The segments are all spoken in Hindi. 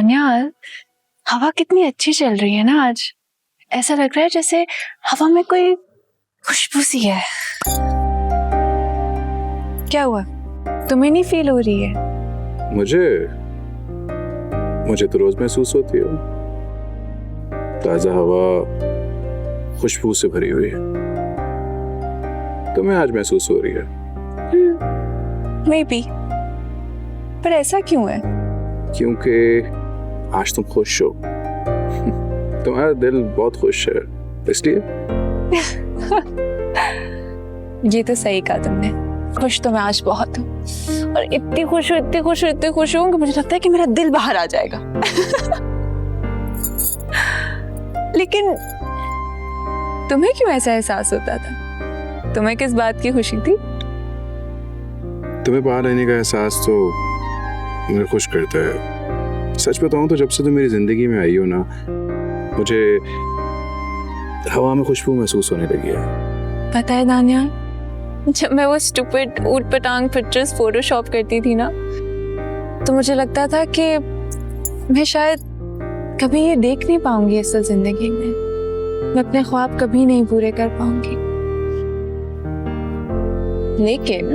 तान्या, हवा कितनी अच्छी चल रही है ना आज। ऐसा लग रहा है जैसे हवा में कोई खुशबू सी है। क्या हुआ, तुम्हें नहीं फील हो रही है? मुझे तो रोज महसूस होती है। ताजा हवा खुशबू से भरी हुई है। तुम्हें आज महसूस हो रही है? मे बी, पर ऐसा क्यों है? क्योंकि आज तुम खुश हो। तुम्हारा दिल बहुत खुश है, इसलिए। ये तो सही कहा तुमने। खुश तो मैं आज बहुत हूँ, और इतनी खुश हूँ कि मुझे लगता है कि मेरा दिल बाहर आ जाएगा। लेकिन तुम्हें क्यों ऐसा एहसास होता था? तुम्हें किस बात की खुशी थी? तुम्हें बाहर रहने का एहसास तो मुझे खुश करता है। सच बताऊं तो जब से तुम मेरी जिंदगी में आई हो ना, मुझे हवा में खुशबू महसूस होने लगी है। पता है दानिया, जब मैं वो स्टूपिड ऊट पटांग पिक्चर्स फोटोशॉप करती थी ना, तो मुझे लगता था कि मैं शायद कभी ये देख नहीं पाऊंगी असल जिंदगी में। मैं अपने ख्वाब कभी नहीं पूरे कर पाऊंगी। लेकिन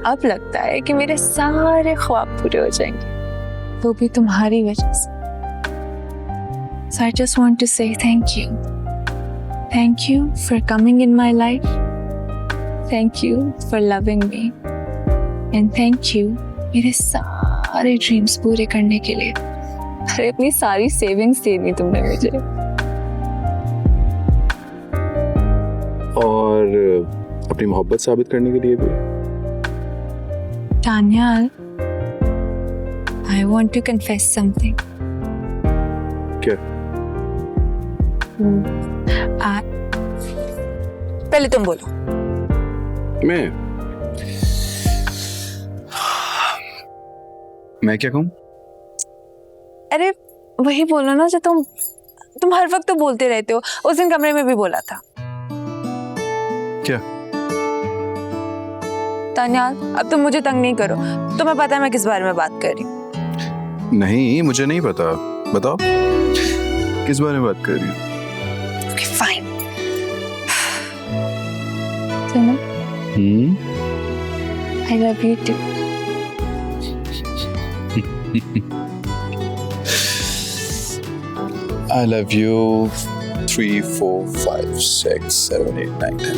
अब लगता है कि मेरे सारे ख्वाब पूरे हो जाएंगे, वो भी तुम्हारी वजह से। So I just want to say thank you. Thank you for coming in my life. Thank you for loving me. And thank you मेरे सारे ड्रीम्स पूरे करने के लिए। अरे अपनी सारी सेविंग्स दे दी तुमने मुझे। और अपनी मोहब्बत साबित करने के लिए भी। Tanya, I want to confess something. क्या? पहले तुम बोलो। मैं क्या कहूँ? अरे वही बोलो ना जो तुम हर वक्त तो बोलते रहते हो। उस दिन कमरे में भी बोला था। क्या? तान्या, अब तुम मुझे तंग नहीं करो। तुम्हें पता है मैं किस बारे में बात कर रही हूँ? नहीं, मुझे नहीं पता। बताओ किस बारे में बात कर रही हो? Okay, fine. सुनो, I love you too. I love you 3, 4, 5, 6, 7, 8, 9, 10.